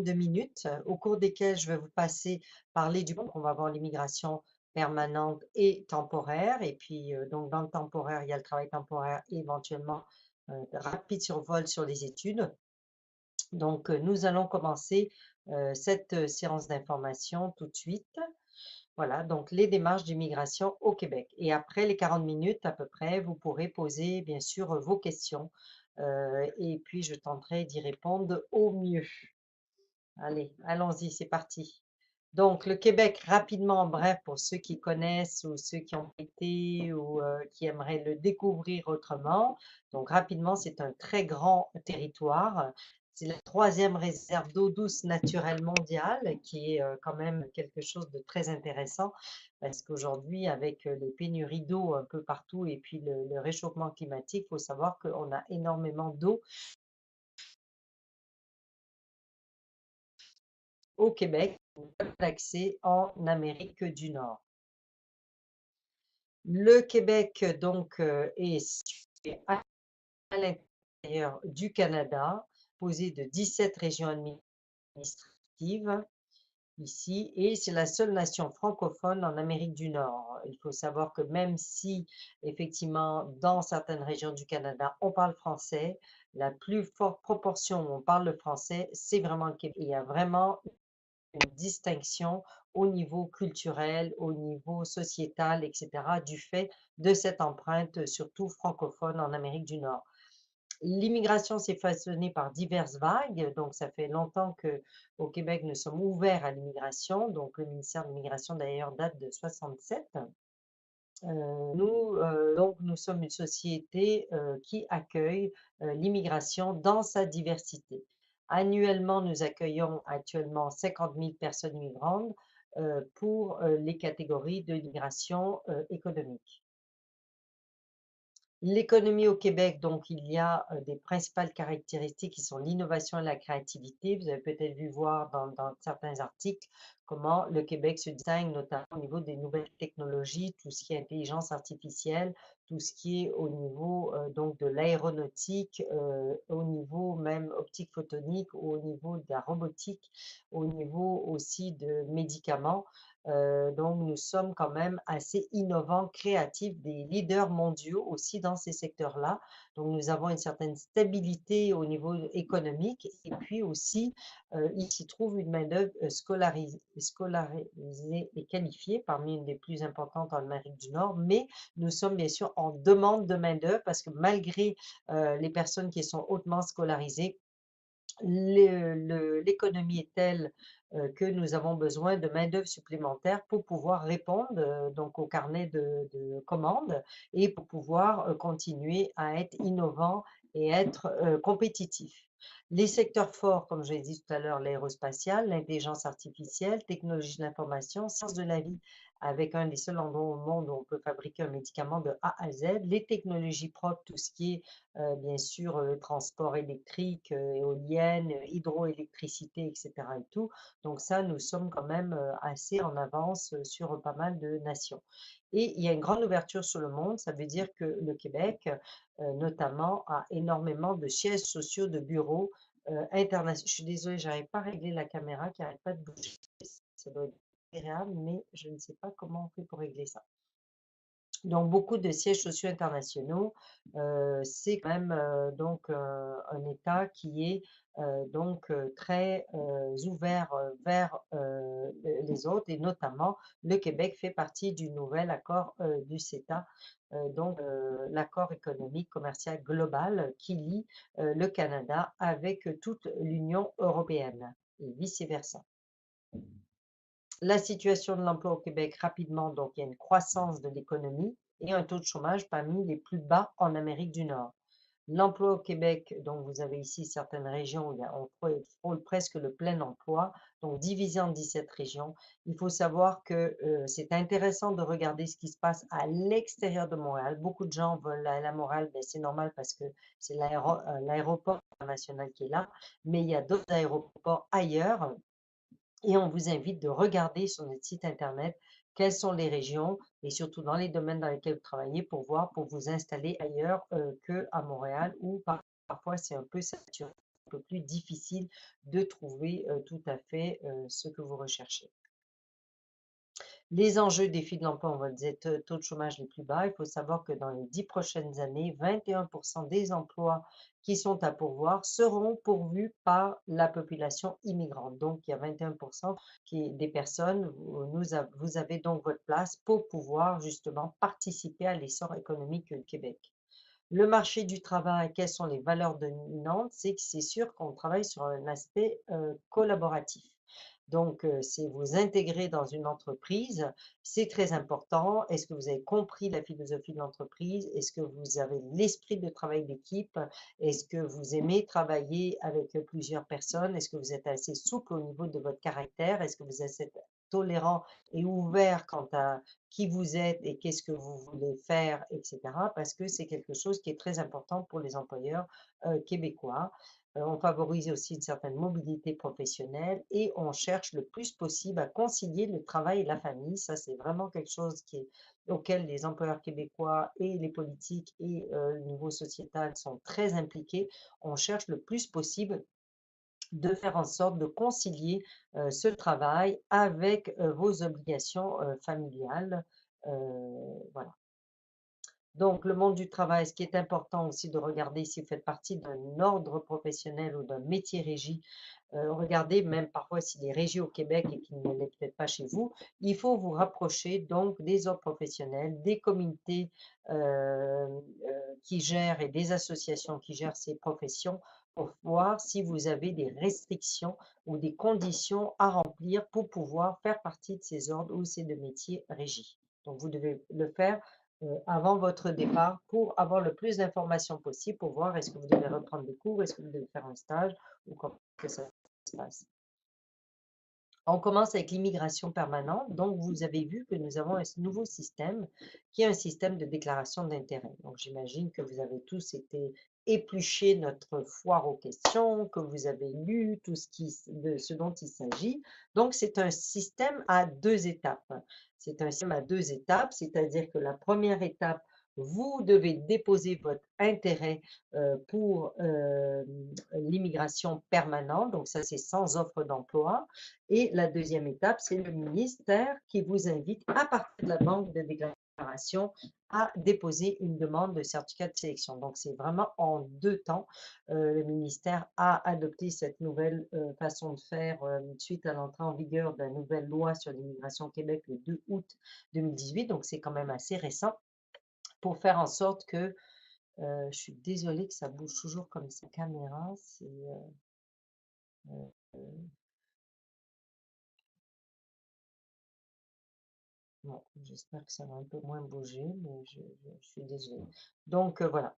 de minutes au cours desquelles je vais vous parler du on va voir l'immigration permanente et temporaire. Et puis, donc, dans le temporaire, il y a le travail temporaire et éventuellement rapide survol sur les études. Donc, nous allons commencer cette séance d'information tout de suite. Voilà, donc les démarches d'immigration au Québec. Et après les 40 minutes à peu près, vous pourrez poser bien sûr vos questions et puis je tenterai d'y répondre au mieux. Allez, allons-y, c'est parti. Donc, le Québec, rapidement, en bref, pour ceux qui connaissent ou ceux qui ont été ou qui aimeraient le découvrir autrement. Donc, rapidement, c'est un très grand territoire. C'est la troisième réserve d'eau douce naturelle mondiale, qui est quand même quelque chose de très intéressant, parce qu'aujourd'hui, avec les pénuries d'eau un peu partout et puis le réchauffement climatique, il faut savoir qu'on a énormément d'eau au Québec, d'accès en Amérique du Nord. Le Québec, donc, est situé à l'intérieur du Canada, composé de 17 régions administratives ici, et c'est la seule nation francophone en Amérique du Nord. Il faut savoir que même si, effectivement, dans certaines régions du Canada, on parle français, la plus forte proportion où on parle le français, c'est vraiment le Québec. Il y a vraiment une distinction au niveau culturel, au niveau sociétal, etc., du fait de cette empreinte, surtout francophone en Amérique du Nord. L'immigration s'est façonnée par diverses vagues, donc ça fait longtemps que au Québec nous sommes ouverts à l'immigration, donc le ministère de l'immigration d'ailleurs date de 67. Nous sommes une société qui accueille l'immigration dans sa diversité. Annuellement, nous accueillons actuellement 50 000 personnes migrantes pour les catégories de l'immigration économique. L'économie au Québec, donc il y a des principales caractéristiques qui sont l'innovation et la créativité. Vous avez peut-être vu voir dans certains articles comment le Québec se distingue, notamment au niveau des nouvelles technologies, tout ce qui est intelligence artificielle, tout ce qui est au niveau donc de l'aéronautique, au niveau même optique photonique, au niveau de la robotique, au niveau aussi de médicaments. Donc, nous sommes quand même assez innovants, créatifs, des leaders mondiaux aussi dans ces secteurs-là. Donc, nous avons une certaine stabilité au niveau économique et puis aussi, il s'y trouve une main-d'œuvre scolarisée et qualifiée, parmi une des plus importantes en Amérique du Nord. Mais nous sommes bien sûr en demande de main-d'œuvre parce que malgré les personnes qui sont hautement scolarisées, l'économie est telle que nous avons besoin de main-d'œuvre supplémentaire pour pouvoir répondre donc au carnet de commandes et pour pouvoir continuer à être innovant et être compétitif. Les secteurs forts, comme je l'ai dit tout à l'heure, l'aérospatiale, l'intelligence artificielle, technologie de l'information, sciences de la vie, avec un des seuls endroits au monde où on peut fabriquer un médicament de A à Z, les technologies propres, tout ce qui est bien sûr, le transport électrique, éolienne, hydroélectricité, etc. et tout. Donc ça, nous sommes quand même assez en avance sur pas mal de nations. Et il y a une grande ouverture sur le monde. Ça veut dire que le Québec, notamment, a énormément de sièges sociaux, de bureaux internationaux. Je suis désolée, j'arrive pas à régler la caméra qui n'arrête pas de bouger. Ça doit être agréable, mais je ne sais pas comment on fait pour régler ça. Donc, beaucoup de sièges sociaux internationaux, c'est quand même donc un État qui est donc très ouvert vers les autres et notamment le Québec fait partie du nouvel accord du CETA, donc l'accord économique commercial global qui lie le Canada avec toute l'Union européenne et vice-versa. La situation de l'emploi au Québec rapidement, donc il y a une croissance de l'économie et un taux de chômage parmi les plus bas en Amérique du Nord. L'emploi au Québec, donc vous avez ici certaines régions où on frôle presque le plein emploi, donc divisé en 17 régions. Il faut savoir que c'est intéressant de regarder ce qui se passe à l'extérieur de Montréal. Beaucoup de gens veulent aller à Montréal, ben c'est normal parce que c'est l'aéroport international qui est là, mais il y a d'autres aéroports ailleurs et on vous invite de regarder sur notre site internet quelles sont les régions et surtout dans les domaines dans lesquels vous travaillez pour voir, pour vous installer ailleurs qu'à Montréal où parfois c'est un peu saturé. peu plus difficile de trouver tout à fait ce que vous recherchez. Les enjeux défis de l'emploi, on va dire taux de chômage les plus bas. Il faut savoir que dans les 10 prochaines années, 21% des emplois qui sont à pourvoir seront pourvus par la population immigrante. Donc, il y a 21% des personnes, vous avez donc votre place pour pouvoir justement participer à l'essor économique du Québec. Le marché du travail, quelles sont les valeurs dominantes? C'est que c'est sûr qu'on travaille sur un aspect collaboratif. Donc, c'est vous intégrer dans une entreprise, c'est très important. Est-ce que vous avez compris la philosophie de l'entreprise? Est-ce que vous avez l'esprit de travail d'équipe? Est-ce que vous aimez travailler avec plusieurs personnes? Est-ce que vous êtes assez souple au niveau de votre caractère? Est-ce que vous êtes tolérant et ouvert quant à qui vous êtes et qu'est-ce que vous voulez faire, etc. Parce que c'est quelque chose qui est très important pour les employeurs québécois. On favorise aussi une certaine mobilité professionnelle et on cherche le plus possible à concilier le travail et la famille. Ça, c'est vraiment quelque chose auquel les employeurs québécois et les politiques et le niveau sociétal sont très impliqués. On cherche le plus possible de faire en sorte de concilier ce travail avec vos obligations familiales. Voilà. Donc, le monde du travail, ce qui est important aussi de regarder si vous faites partie d'un ordre professionnel ou d'un métier régi, regardez même parfois s'il est régi au Québec et qu'il ne l'est peut-être pas chez vous, il faut vous rapprocher donc des ordres professionnels, des comités qui gèrent et des associations qui gèrent ces professions pour voir si vous avez des restrictions ou des conditions à remplir pour pouvoir faire partie de ces ordres ou ces deux métiers régis. Donc, vous devez le faire avant votre départ pour avoir le plus d'informations possible pour voir est-ce que vous devez reprendre des cours, est-ce que vous devez faire un stage ou comment que ça se passe. On commence avec l'immigration permanente. Donc, vous avez vu que nous avons un nouveau système qui est un système de déclaration d'intérêt. Donc, j'imagine que vous avez tous été épluchés notre foire aux questions, que vous avez lu tout de ce dont il s'agit. Donc, c'est un système à deux étapes. C'est un système à deux étapes, c'est-à-dire que la première étape, vous devez déposer votre intérêt pour l'immigration permanente. Donc, ça, c'est sans offre d'emploi. Et la deuxième étape, c'est le ministère qui vous invite, à partir de la banque de déclaration, à déposer une demande de certificat de sélection. Donc, c'est vraiment en deux temps. Le ministère a adopté cette nouvelle façon de faire suite à l'entrée en vigueur de la nouvelle loi sur l'immigration au Québec le 2 août 2018. Donc, c'est quand même assez récent pour faire en sorte que, je suis désolée que ça bouge toujours comme sa caméra, euh, bon, j'espère que ça va un peu moins bouger, mais je suis désolée. Donc, voilà.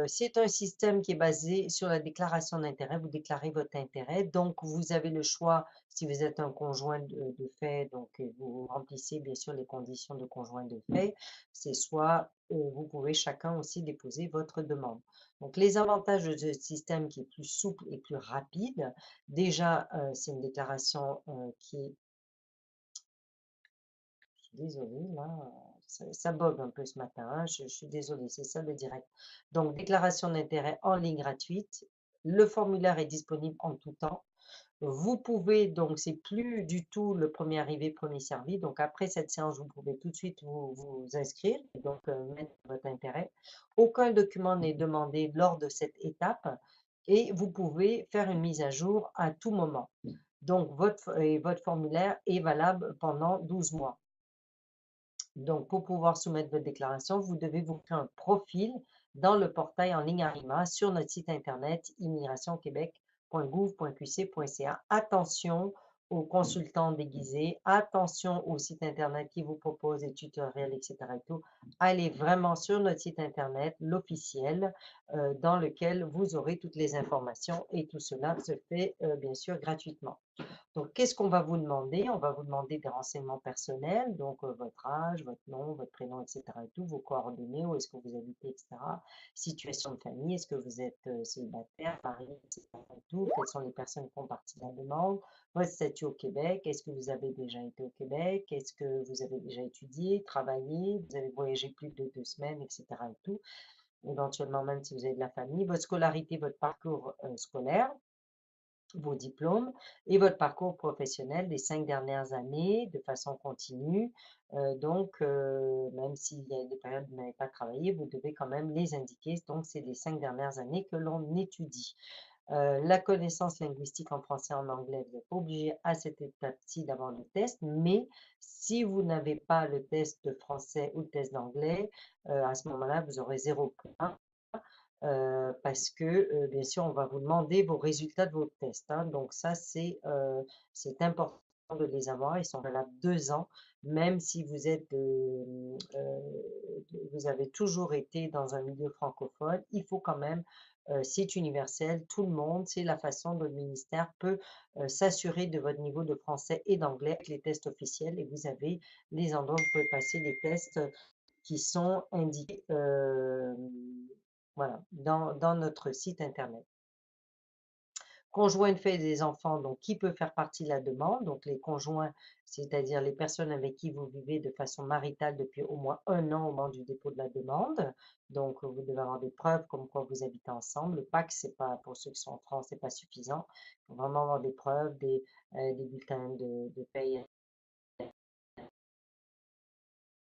C'est un système qui est basé sur la déclaration d'intérêt. Vous déclarez votre intérêt. Donc, vous avez le choix, si vous êtes un conjoint de fait, donc vous remplissez bien sûr les conditions de conjoint de fait. C'est soit vous pouvez chacun aussi déposer votre demande. Donc, les avantages de ce système qui est plus souple et plus rapide, déjà, c'est une déclaration qui est désolée, là, ça bug un peu ce matin, hein, je suis désolée, c'est ça le direct. Donc, déclaration d'intérêt en ligne gratuite. Le formulaire est disponible en tout temps. Vous pouvez, donc, c'est plus du tout le premier arrivé, premier servi. Donc, après cette séance, vous pouvez tout de suite vous inscrire et donc mettre votre intérêt. Aucun document n'est demandé lors de cette étape et vous pouvez faire une mise à jour à tout moment. Donc, votre formulaire est valable pendant 12 mois. Donc, pour pouvoir soumettre votre déclaration, vous devez vous créer un profil dans le portail en ligne Arima sur notre site internet immigrationquebec.gouv.qc.ca. Attention aux consultants déguisés, attention au site internet qui vous propose des tutoriels, etc. Et tout. Allez vraiment sur notre site internet, l'officiel, dans lequel vous aurez toutes les informations et tout cela se fait bien sûr gratuitement. Donc, qu'est-ce qu'on va vous demander? On va vous demander des renseignements personnels, donc votre âge, votre nom, votre prénom, etc. et tout, vos coordonnées, où est-ce que vous habitez, etc. Situation de famille, est-ce que vous êtes célibataire, marié, etc. et tout, quelles sont les personnes qui font partie de la demande, votre statut au Québec, est-ce que vous avez déjà été au Québec, est-ce que vous avez déjà étudié, travaillé, vous avez voyagé plus de 2 semaines, etc. et tout. éventuellement même si vous avez de la famille, votre scolarité, votre parcours scolaire, vos diplômes et votre parcours professionnel des 5 dernières années de façon continue. Même s'il y a des périodes où vous n'avez pas travaillé, vous devez quand même les indiquer. Donc, c'est les 5 dernières années que l'on étudie. La connaissance linguistique en français et en anglais, vous n'êtes pas obligé à cette étape-ci d'avoir le test, mais si vous n'avez pas le test de français ou le test d'anglais, à ce moment-là, vous aurez 0 point parce que, bien sûr, on va vous demander vos résultats de vos tests, hein. Donc ça, c'est important de les avoir. Ils sont valables 2 ans, même si vous avez toujours été dans un milieu francophone. Il faut quand même, c'est universel, tout le monde, c'est la façon dont le ministère peut s'assurer de votre niveau de français et d'anglais avec les tests officiels. Et vous avez les endroits où vous pouvez passer les tests qui sont indiqués voilà, dans notre site internet. Conjoint de fait des enfants, donc qui peut faire partie de la demande? Donc les conjoints, c'est-à-dire les personnes avec qui vous vivez de façon maritale depuis au moins 1 an au moment du dépôt de la demande. Donc vous devez avoir des preuves comme quoi vous habitez ensemble. Le PAC, c'est pas pour ceux qui sont en France, c'est pas suffisant. Il faut vraiment avoir des preuves, des bulletins de paye à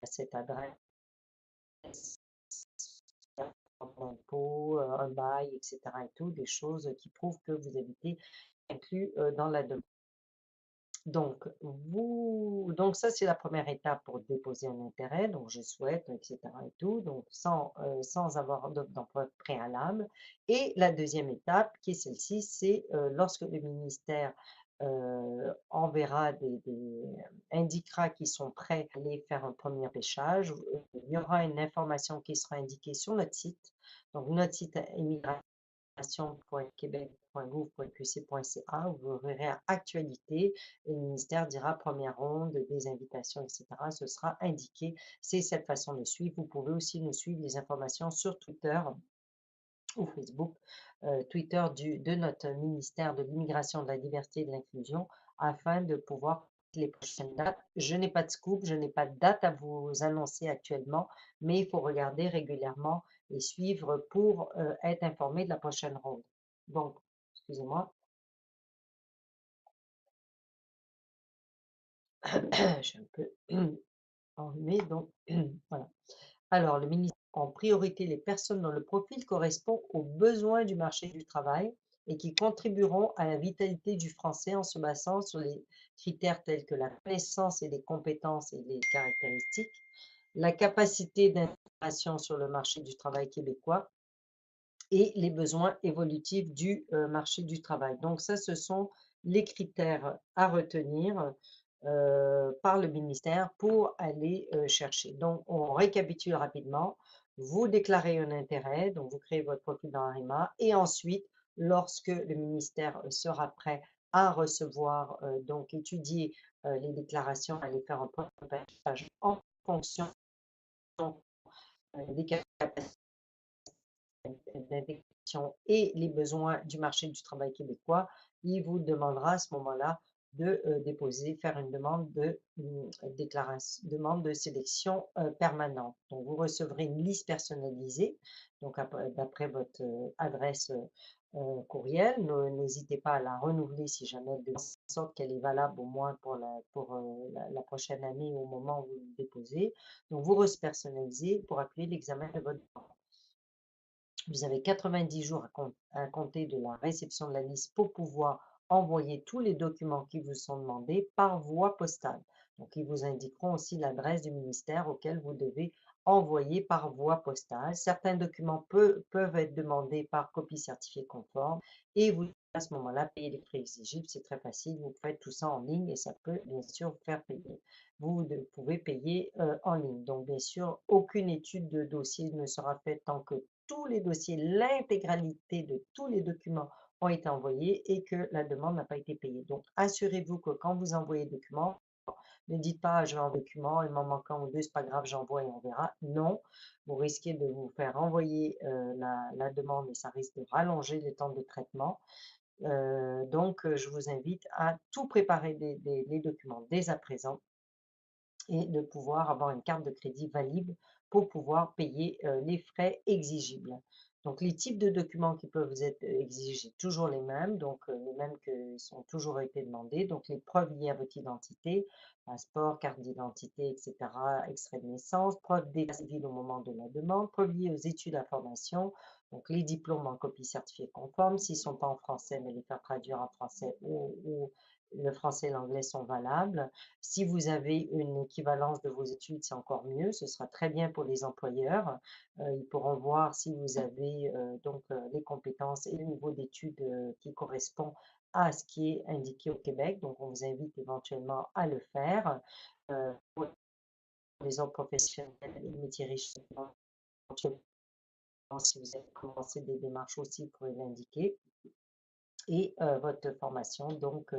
cette adresse, d'impôt, un bail, etc. et tout, des choses qui prouvent que vous habitez inclus dans la demande. Donc ça, c'est la première étape pour déposer un intérêt, donc je souhaite, etc. et tout, donc sans avoir d'offre d'emploi préalable. Et la deuxième étape, qui est celle-ci, c'est lorsque le ministère enverra indiquera qu'ils sont prêts à aller faire un premier pêchage, il y aura une information qui sera indiquée sur notre site. Donc notre site immigration.québec.gouv.qc.ca, vous verrez à actualité et le ministère dira première ronde des invitations, etc. Ce sera indiqué. C'est cette façon de suivre. Vous pouvez aussi nous suivre les informations sur Twitter ou Facebook, Twitter de notre ministère de l'Immigration, de la Diversité et de l'Inclusion, afin de pouvoir les prochaines dates. Je n'ai pas de scoop, je n'ai pas de date à vous annoncer actuellement, mais il faut regarder régulièrement et suivre pour être informé de la prochaine ronde. Donc, excusez-moi, je suis un peu enrhumée, donc voilà. Alors, le ministère en priorité les personnes dont le profil correspond aux besoins du marché du travail et qui contribueront à la vitalité du français en se basant sur les critères tels que la connaissance et les compétences et les caractéristiques, la capacité d'intégration sur le marché du travail québécois et les besoins évolutifs du marché du travail. Donc ça, ce sont les critères à retenir par le ministère pour aller chercher. Donc, on récapitule rapidement. Vous déclarez un intérêt, donc vous créez votre profil dans Arima et ensuite, lorsque le ministère sera prêt à recevoir, donc étudier les déclarations, aller faire un pointage en fonction des capacités d'intégration et les besoins du marché du travail québécois, il vous demandera à ce moment-là de déposer, faire une demande de déclaration, demande de sélection permanente. Donc, vous recevrez une liste personnalisée, donc d'après votre adresse courriel. N'hésitez pas à la renouveler si jamais de sorte qu'elle est valable au moins pour la prochaine année au moment où vous le déposez. Donc, vous personnalisez pour appuyer l'examen de votre demande. Vous avez 90 jours à compter de la réception de la liste pour pouvoir envoyer tous les documents qui vous sont demandés par voie postale. Donc, ils vous indiqueront aussi l'adresse du ministère auquel vous devez envoyer par voie postale. Certains documents peuvent être demandés par copie certifiée conforme et vous, à ce moment-là, payer les frais exigibles. C'est très facile. Vous faites tout ça en ligne et ça peut bien sûr vous faire payer. Vous pouvez payer en ligne. Donc, bien sûr, aucune étude de dossier ne sera faite tant que tous les dossiers, l'intégralité de tous les documents ont été envoyés et que la demande n'a pas été payée. Donc, assurez-vous que quand vous envoyez le document, ne dites pas je vais en document, il m'en manque un ou deux, c'est pas grave, j'envoie et on verra. Non, vous risquez de vous faire envoyer la demande et ça risque de rallonger le temps de traitement. Je vous invite à tout préparer les documents dès à présent et de pouvoir avoir une carte de crédit valide pour pouvoir payer les frais exigibles. Donc les types de documents qui peuvent être exigés, toujours les mêmes, donc les mêmes qui sont toujours été demandés, donc les preuves liées à votre identité, passeport, carte d'identité, etc., extrait de naissance, preuve d'état civil au moment de la demande, preuve liée aux études à formation, donc les diplômes en copie certifiée conforme, s'ils ne sont pas en français, mais les faire traduire en français ou le français et l'anglais sont valables. Si vous avez une équivalence de vos études, c'est encore mieux, ce sera très bien pour les employeurs. Ils pourront voir si vous avez les compétences et le niveau d'études qui correspond à ce qui est indiqué au Québec. Donc, on vous invite éventuellement à le faire. Pour les autres professionnels et métiers riches, éventuellement, si vous avez commencé des démarches aussi, vous pourrez l'indiquer et votre formation, donc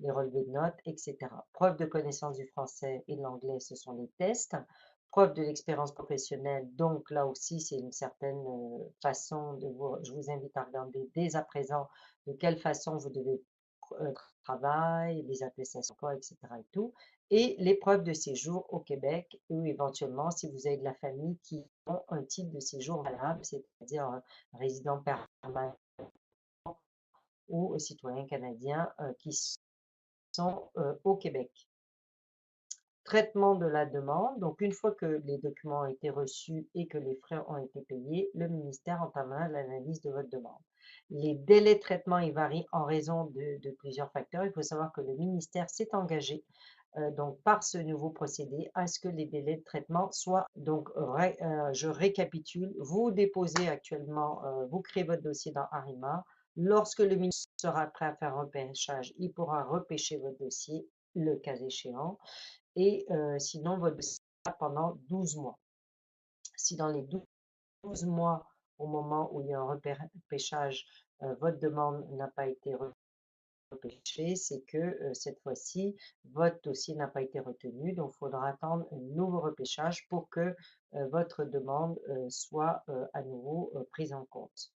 les relevés de notes, etc. Preuve de connaissance du français et de l'anglais, ce sont les tests. Preuve de l'expérience professionnelle, donc là aussi, c'est une certaine façon de vous, je vous invite à regarder dès à présent de quelle façon vous devez euh, travailler, les attestations, quoi, etc. et tout. Et les preuves de séjour au Québec, ou éventuellement, si vous avez de la famille qui ont un titre de séjour valable, c'est-à-dire un résident permanent ou citoyens canadiens qui sont au Québec. Traitement de la demande. Donc, une fois que les documents ont été reçus et que les frais ont été payés, le ministère entamera l'analyse de votre demande. Les délais de traitement y varient en raison de plusieurs facteurs. Il faut savoir que le ministère s'est engagé donc par ce nouveau procédé à ce que les délais de traitement soient donc je récapitule, vous déposez actuellement, vous créez votre dossier dans Arima. Lorsque le ministre sera prêt à faire un repêchage, il pourra repêcher votre dossier, le cas échéant, et sinon votre dossier sera pendant 12 mois. Si dans les 12 mois, au moment où il y a un repêchage, votre demande n'a pas été repêché, c'est que cette fois-ci, votre dossier n'a pas été retenu. Donc, il faudra attendre un nouveau repêchage pour que votre demande soit à nouveau prise en compte.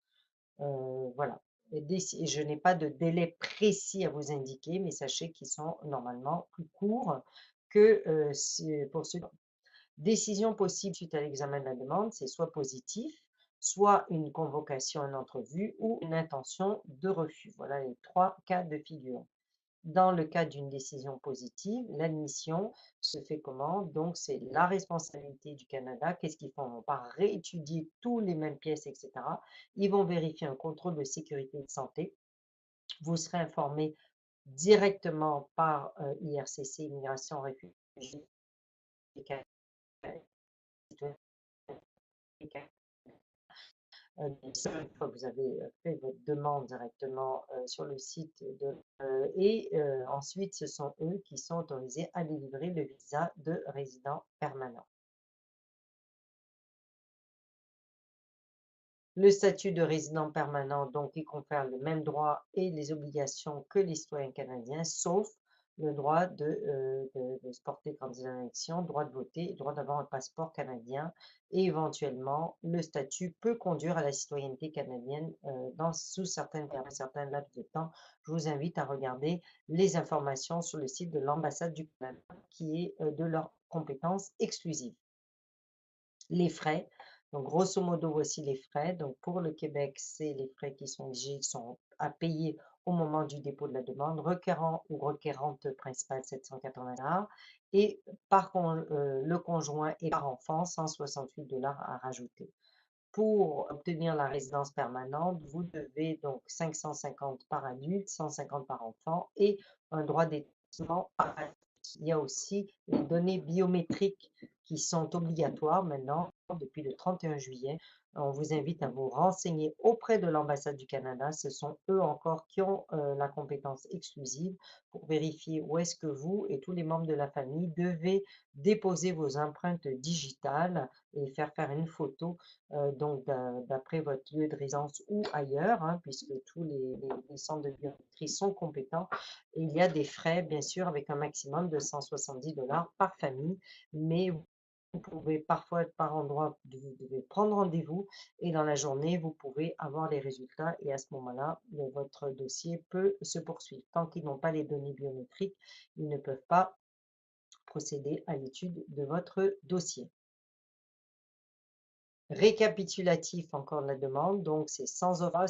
Voilà. Je n'ai pas de délai précis à vous indiquer, mais sachez qu'ils sont normalement plus courts que pour ceux. Décision possible suite à l'examen de la demande, c'est soit positif, soit une convocation à une entrevue ou une intention de refus. Voilà les trois cas de figure. Dans le cas d'une décision positive, l'admission se fait comment? Donc, c'est la responsabilité du Canada. Qu'est-ce qu'ils font? Ils vont pas réétudier tous les mêmes pièces, etc. Ils vont vérifier un contrôle de sécurité et de santé. Vous serez informé directement par IRCC, Immigration, Réfugiés, bien sûr, une fois que vous avez fait votre demande directement sur le site ensuite, ce sont eux qui sont autorisés à délivrer le visa de résident permanent. Le statut de résident permanent, donc, il confère le même droit et les obligations que les citoyens canadiens, sauf le droit de se porter candidat à l'élection, droit de voter, droit d'avoir un passeport canadien et éventuellement, le statut peut conduire à la citoyenneté canadienne sous certains laps de temps. Je vous invite à regarder les informations sur le site de l'ambassade du Canada qui est de leur compétence exclusive. Les frais. Donc, grosso modo, voici les frais. Donc, pour le Québec, c'est les frais qui sont exigés, sont à payer au moment du dépôt de la demande. Requérant ou requérante principale, 780 $. Et le conjoint et par enfant, 168 $ à rajouter. Pour obtenir la résidence permanente, vous devez donc 550 par adulte, 150 par enfant et un droit d'établissement par adulte. Il y a aussi les données biométriques qui sont obligatoires maintenant depuis le 31 juillet. On vous invite à vous renseigner auprès de l'ambassade du Canada. Ce sont eux encore qui ont la compétence exclusive pour vérifier où est-ce que vous et tous les membres de la famille devez déposer vos empreintes digitales et faire une photo donc d'après votre lieu de résidence ou ailleurs, hein, puisque tous les centres de biométrie sont compétents. Et il y a des frais, bien sûr, avec un maximum de 170 $ par famille, mais vous pouvez parfois être par endroit, vous devez prendre rendez-vous et dans la journée, vous pouvez avoir les résultats et à ce moment-là, votre dossier peut se poursuivre. Tant qu'ils n'ont pas les données biométriques, ils ne peuvent pas procéder à l'étude de votre dossier. Récapitulatif encore de la demande, donc c'est sans offre,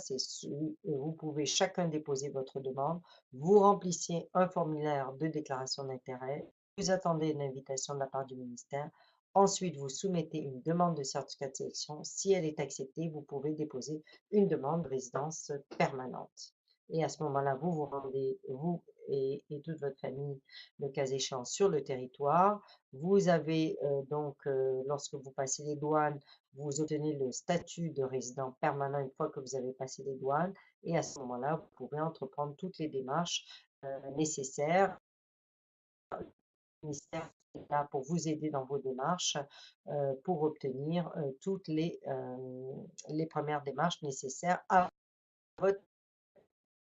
vous pouvez chacun déposer votre demande, vous remplissez un formulaire de déclaration d'intérêt, vous attendez une invitation de la part du ministère, ensuite vous soumettez une demande de certificat de sélection, si elle est acceptée, vous pouvez déposer une demande de résidence permanente. Et à ce moment-là, vous vous rendez, vous et toute votre famille, le cas échéant, sur le territoire. Vous avez lorsque vous passez les douanes, vous obtenez le statut de résident permanent une fois que vous avez passé les douanes et à ce moment-là, vous pouvez entreprendre toutes les démarches nécessaires. Le ministère est là pour vous aider dans vos démarches pour obtenir toutes les premières démarches nécessaires à votre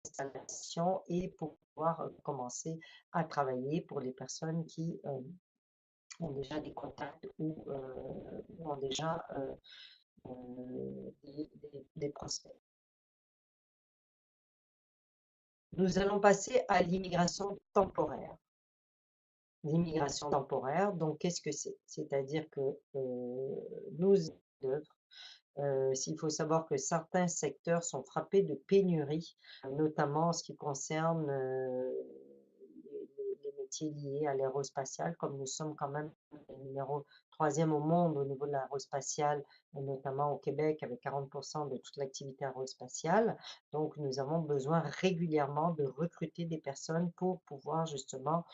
installation et pour pouvoir commencer à travailler pour les personnes qui ont déjà des contacts ou ont déjà des prospects. Nous allons passer à l'immigration temporaire. L'immigration temporaire, donc qu'est-ce que c'est? C'est-à-dire que nous, il faut savoir que certains secteurs sont frappés de pénurie, notamment en ce qui concerne les métiers liés à l'aérospatiale, comme nous sommes quand même le numéro troisième au monde au niveau de l'aérospatiale, notamment au Québec, avec 40% de toute l'activité aérospatiale. Donc, nous avons besoin régulièrement de recruter des personnes pour pouvoir justement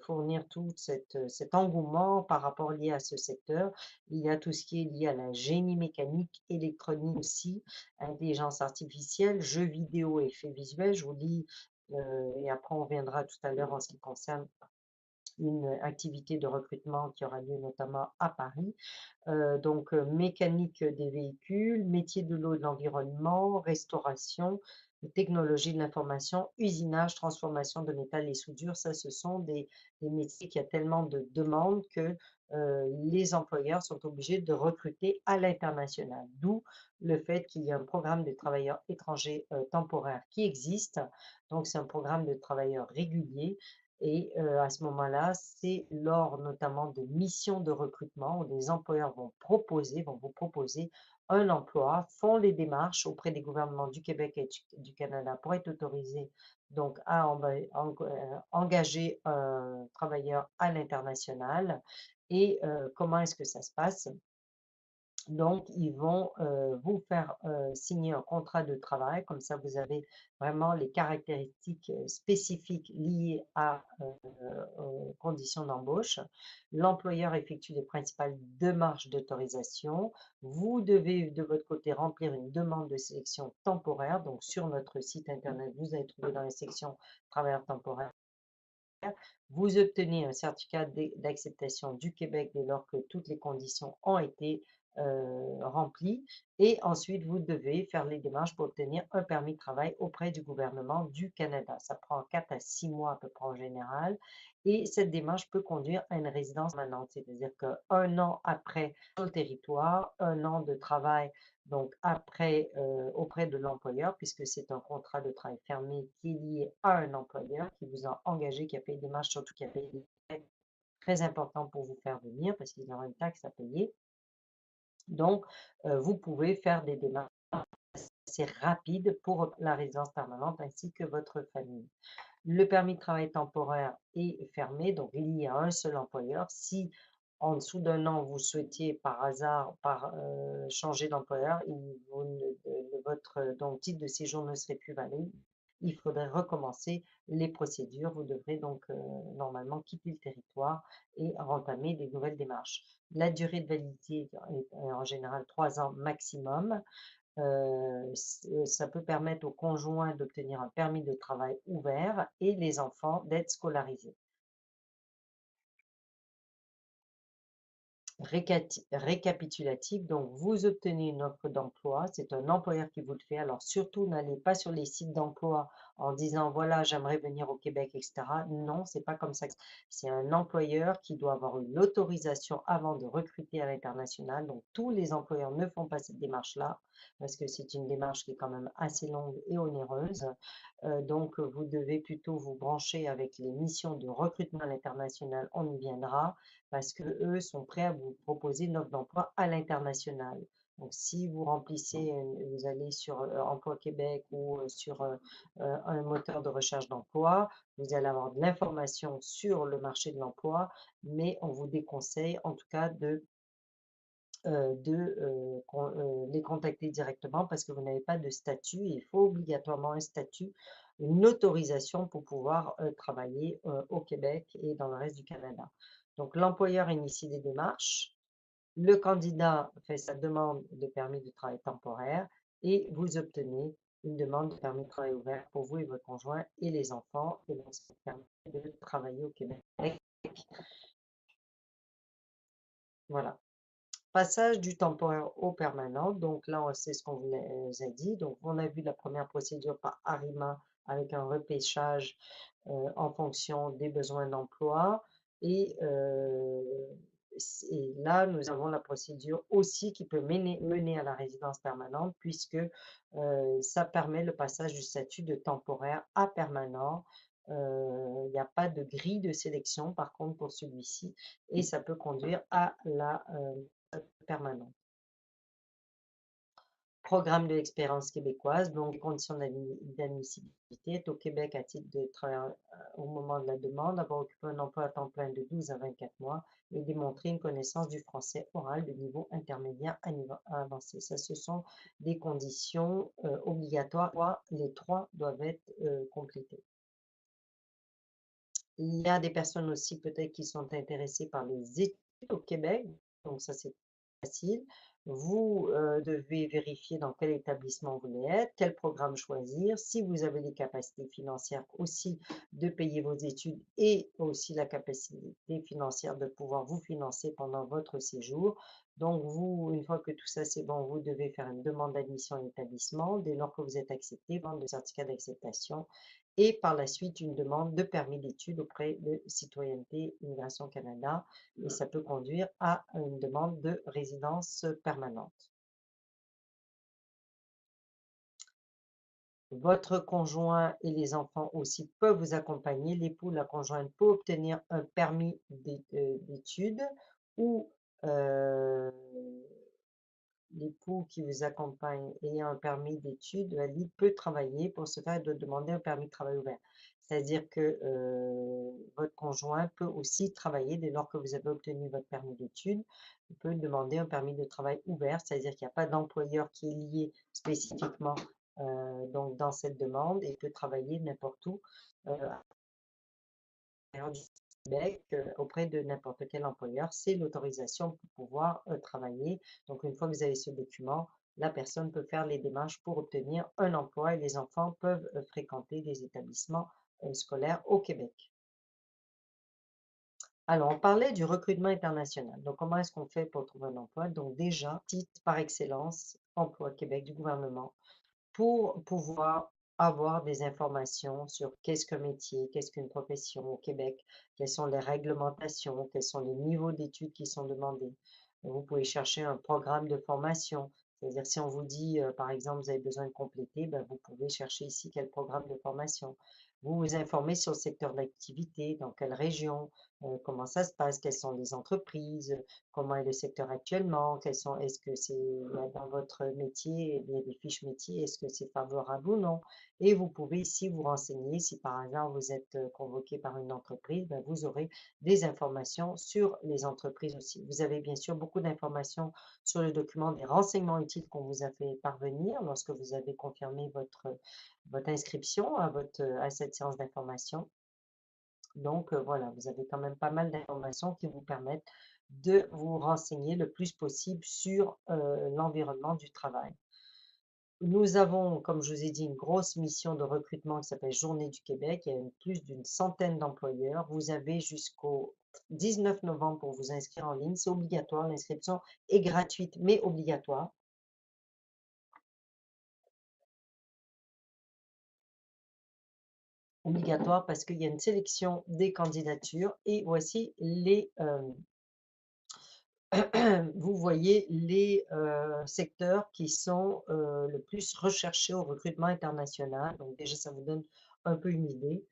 fournir tout cet engouement par rapport lié à ce secteur. Il y a tout ce qui est lié à la génie mécanique, électronique aussi, intelligence artificielle, jeux vidéo, effets visuels. Je vous dis, et après on reviendra tout à l'heure en ce qui concerne une activité de recrutement qui aura lieu notamment à Paris. Mécanique des véhicules, métier de l'eau et de l'environnement, restauration, technologie de l'information, usinage, transformation de métal et soudure. Ça, ce sont des métiers qui a tellement de demandes que les employeurs sont obligés de recruter à l'international. D'où le fait qu'il y a un programme de travailleurs étrangers temporaires qui existe. Donc, c'est un programme de travailleurs réguliers et à ce moment-là, c'est lors notamment de missions de recrutement où des employeurs vont vous proposer un emploi, font les démarches auprès des gouvernements du Québec et du Canada pour être autorisés donc à engager un travailleur à l'international. Et comment est-ce que ça se passe? Donc, ils vont vous faire signer un contrat de travail, comme ça vous avez vraiment les caractéristiques spécifiques liées aux conditions d'embauche. L'employeur effectue les principales démarches d'autorisation. Vous devez de votre côté remplir une demande de sélection temporaire. Donc, sur notre site internet, vous allez trouver dans la section travailleurs temporaires. Vous obtenez un certificat d'acceptation du Québec dès lors que toutes les conditions ont été remplies et ensuite vous devez faire les démarches pour obtenir un permis de travail auprès du gouvernement du Canada. Ça prend 4 à 6 mois à peu près en général et cette démarche peut conduire à une résidence permanente, c'est-à-dire qu'un an après sur le territoire, un an de travail donc après, auprès de l'employeur, puisque c'est un contrat de travail fermé qui est lié à un employeur qui vous a engagé, qui a payé des démarches, surtout qui a payé des frais très importants pour vous faire venir, parce qu'ils ont une taxe à payer. Donc, vous pouvez faire des démarches assez rapides pour la résidence permanente ainsi que votre famille. Le permis de travail temporaire est fermé, donc lié à un seul employeur. Si en dessous d'un an, vous souhaitiez par hasard changer d'employeur, votre titre de séjour ne serait plus valide. Il faudrait recommencer les procédures. Vous devrez donc normalement quitter le territoire et entamer des nouvelles démarches. La durée de validité est en général 3 ans maximum. Ça peut permettre aux conjoints d'obtenir un permis de travail ouvert et les enfants d'être scolarisés. Récapitulatif, donc vous obtenez une offre d'emploi, c'est un employeur qui vous le fait. Alors surtout, n'allez pas sur les sites d'emploi en disant: «Voilà, j'aimerais venir au Québec» et cetera. Non, c'est pas comme ça que c'est un employeur qui doit avoir eu l'autorisation avant de recruter à l'international. Donc tous les employeurs ne font pas cette démarche-là, parce que c'est une démarche qui est quand même assez longue et onéreuse. Donc vous devez plutôt vous brancher avec les missions de recrutement à l'international, on y viendra, parce qu'eux sont prêts à vous proposer une offre d'emploi à l'international. Donc, si vous remplissez, vous allez sur Emploi Québec ou sur un moteur de recherche d'emploi, vous allez avoir de l'information sur le marché de l'emploi, mais on vous déconseille en tout cas de les contacter directement parce que vous n'avez pas de statut. Il faut obligatoirement un statut, une autorisation pour pouvoir travailler au Québec et dans le reste du Canada. Donc, l'employeur initie des démarches, le candidat fait sa demande de permis de travail temporaire et vous obtenez une demande de permis de travail ouvert pour vous et votre conjoint et les enfants. Et donc, ça vous permet de travailler au Québec. Voilà. Passage du temporaire au permanent. Donc là, on sait ce qu'on vous a dit. Donc, on a vu la première procédure par ARIMA avec un repêchage en fonction des besoins d'emploi. Et, et là, nous avons la procédure aussi qui peut mener à la résidence permanente puisque ça permet le passage du statut de temporaire à permanent. Il n'y a pas de grille de sélection, par contre, pour celui-ci, et ça peut conduire à la permanent. Programme de l'expérience québécoise, donc les conditions d'admissibilité, est au Québec à titre de travail au moment de la demande, avoir occupé un emploi à temps plein de 12 à 24 mois et démontrer une connaissance du français oral de niveau intermédiaire à niveau avancé. Ça, ce sont des conditions obligatoires. Les trois doivent être complétés. Il y a des personnes aussi peut-être qui sont intéressées par les études au Québec, donc ça c'est facile. Vous devez vérifier dans quel établissement vous voulez être, quel programme choisir, si vous avez les capacités financières aussi de payer vos études et aussi la capacité financière de pouvoir vous financer pendant votre séjour. Donc vous, une fois que tout ça c'est bon, vous devez faire une demande d'admission à l'établissement. Dès lors que vous êtes accepté, vendre le certificat d'acceptation et par la suite une demande de permis d'études auprès de Citoyenneté Immigration Canada et ça peut conduire à une demande de résidence permanente. Votre conjoint et les enfants aussi peuvent vous accompagner. L'époux, la conjointe peut obtenir un permis d'études ou l'époux qui vous accompagne ayant un permis d'études, lui peut travailler pour ce faire, il doit demander un permis de travail ouvert. C'est-à-dire que votre conjoint peut aussi travailler dès lors que vous avez obtenu votre permis d'études. Il peut demander un permis de travail ouvert, c'est-à-dire qu'il n'y a pas d'employeur qui est lié spécifiquement donc dans cette demande et peut travailler n'importe où du Québec auprès de n'importe quel employeur. C'est l'autorisation pour pouvoir travailler. Donc, une fois que vous avez ce document, la personne peut faire les démarches pour obtenir un emploi et les enfants peuvent fréquenter des établissements scolaires au Québec. Alors, on parlait du recrutement international. Donc, comment est-ce qu'on fait pour trouver un emploi? Donc, déjà, site par excellence, Emploi Québec du gouvernement, pour pouvoir avoir des informations sur qu'est-ce qu'un métier, qu'est-ce qu'une profession au Québec, quelles sont les réglementations, quels sont les niveaux d'études qui sont demandés. Vous pouvez chercher un programme de formation, c'est-à-dire si on vous dit, par exemple, vous avez besoin de compléter, ben, vous pouvez chercher ici quel programme de formation. Vous vous informez sur le secteur d'activité, dans quelle région, comment ça se passe, quelles sont les entreprises, comment est le secteur actuellement, est-ce que c'est dans votre métier, il y a des fiches métiers, est-ce que c'est favorable ou non. Et vous pouvez ici vous renseigner, si par hasard vous êtes convoqué par une entreprise, ben, vous aurez des informations sur les entreprises aussi. Vous avez bien sûr beaucoup d'informations sur le document des renseignements utiles qu'on vous a fait parvenir lorsque vous avez confirmé votre inscription à cette séance d'information. Donc voilà, vous avez quand même pas mal d'informations qui vous permettent de vous renseigner le plus possible sur l'environnement du travail. Nous avons, comme je vous ai dit, une grosse mission de recrutement qui s'appelle Journée du Québec. Il y a plus d'une centaine d'employeurs. Vous avez jusqu'au 19 novembre pour vous inscrire en ligne. C'est obligatoire. L'inscription est gratuite, mais obligatoire. obligatoire parce qu'il y a une sélection des candidatures et voici les, vous voyez les secteurs qui sont le plus recherchés au recrutement international. Donc déjà, ça vous donne un peu une idée.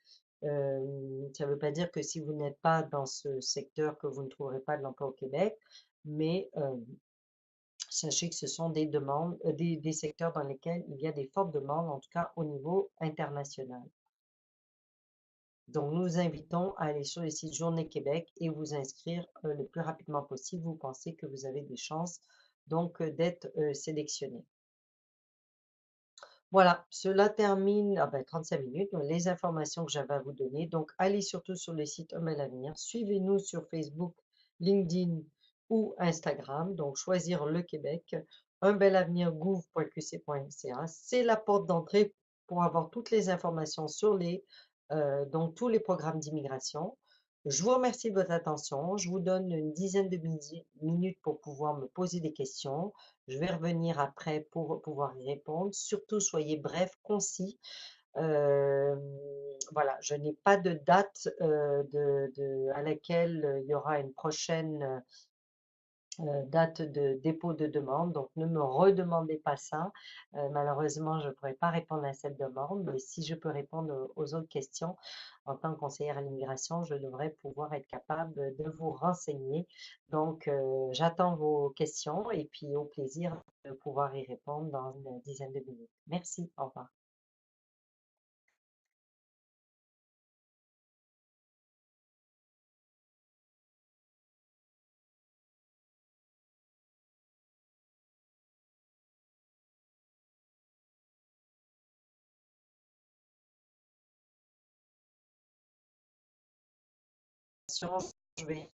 Ça ne veut pas dire que si vous n'êtes pas dans ce secteur, que vous ne trouverez pas de l'emploi au Québec, mais sachez que ce sont des demandes, des secteurs dans lesquels il y a des fortes demandes, en tout cas au niveau international. Donc, nous vous invitons à aller sur le site Journée Québec et vous inscrire le plus rapidement possible. Vous pensez que vous avez des chances donc d'être sélectionné. Voilà, cela termine 35 minutes, les informations que j'avais à vous donner. Donc, allez surtout sur le site Un bel avenir. Suivez-nous sur Facebook, LinkedIn ou Instagram. Donc, choisir le Québec. Un bel avenir gouv.qc.ca. C'est la porte d'entrée pour avoir toutes les informations sur donc tous les programmes d'immigration. Je vous remercie de votre attention. Je vous donne une dizaine de minutes pour pouvoir me poser des questions. Je vais revenir après pour pouvoir y répondre. Surtout, soyez bref, concis. Euh, voilà, je n'ai pas de date à laquelle il y aura une prochaine date de dépôt de demande. Donc, ne me redemandez pas ça. Malheureusement, je ne pourrai pas répondre à cette demande, mais si je peux répondre aux autres questions, en tant que conseillère à l'immigration, je devrais pouvoir être capable de vous renseigner. Donc, j'attends vos questions et puis au plaisir de pouvoir y répondre dans une dizaine de minutes. Merci, au revoir. Je vais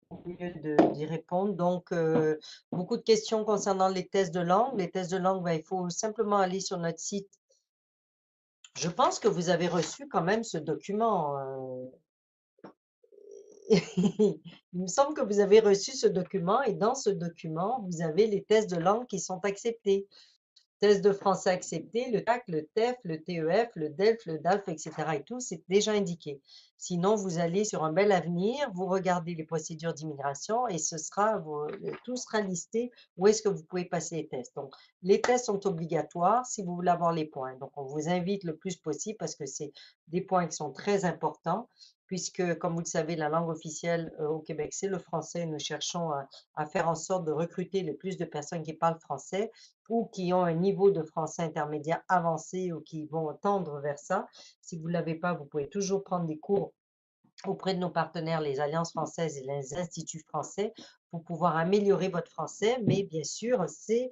au lieu d'y répondre. Donc, beaucoup de questions concernant les tests de langue. Les tests de langue, ben, il faut simplement aller sur notre site. Je pense que vous avez reçu quand même ce document. Il me semble que vous avez reçu ce document et dans ce document, vous avez les tests de langue qui sont acceptés. Test de français accepté, le TAC, le TEF, le TEF, le DELF, le DALF, etc. et tout, c'est déjà indiqué. Sinon, vous allez sur Un bel avenir, vous regardez les procédures d'immigration et tout sera listé où est-ce que vous pouvez passer les tests. Donc, les tests sont obligatoires si vous voulez avoir les points. Donc, on vous invite le plus possible parce que c'est des points qui sont très importants puisque, comme vous le savez, la langue officielle au Québec, c'est le français. Nous cherchons à faire en sorte de recruter le plus de personnes qui parlent français ou qui ont un niveau de français intermédiaire avancé ou qui vont tendre vers ça. Si vous ne l'avez pas, vous pouvez toujours prendre des cours auprès de nos partenaires, les Alliances françaises et les instituts français, pour pouvoir améliorer votre français. Mais bien sûr, c'est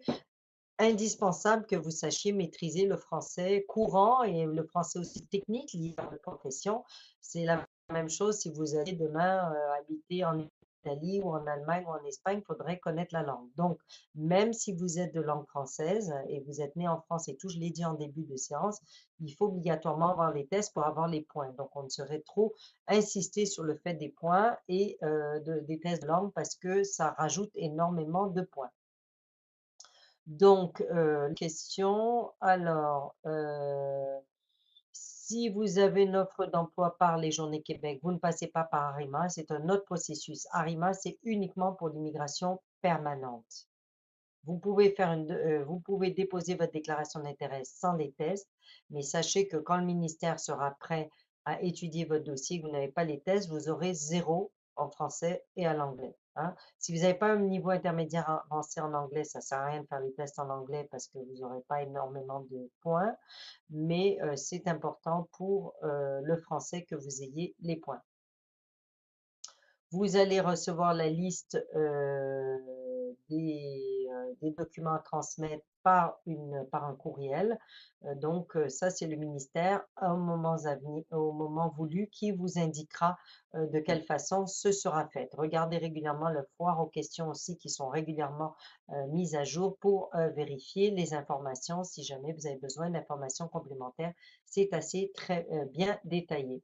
indispensable que vous sachiez maîtriser le français courant et le français aussi technique lié à votre profession. C'est la même chose si vous allez demain habiter en Italie ou en Allemagne ou en Espagne, il faudrait connaître la langue. Donc, même si vous êtes de langue française et vous êtes né en France et tout, je l'ai dit en début de séance, il faut obligatoirement avoir les tests pour avoir les points. Donc, on ne serait trop insister sur le fait des points et des tests de langue parce que ça rajoute énormément de points. Donc, question, alors, si vous avez une offre d'emploi par les Journées Québec, vous ne passez pas par Arima, c'est un autre processus. Arima, c'est uniquement pour l'immigration permanente. Vous pouvez déposer votre déclaration d'intérêt sans les tests, mais sachez que quand le ministère sera prêt à étudier votre dossier, que vous n'avez pas les tests, vous aurez 0 en français et à l'anglais. Hein. Si vous n'avez pas un niveau intermédiaire avancé en anglais, ça ne sert à rien de faire les tests en anglais parce que vous n'aurez pas énormément de points, mais c'est important pour le français que vous ayez les points. Vous allez recevoir la liste des documents à transmettre par un courriel. Donc, ça, c'est le ministère au moment voulu qui vous indiquera de quelle façon ce sera fait. Regardez régulièrement le foire aux questions aussi qui sont régulièrement mises à jour pour vérifier les informations si jamais vous avez besoin d'informations complémentaires. C'est assez très bien détaillé.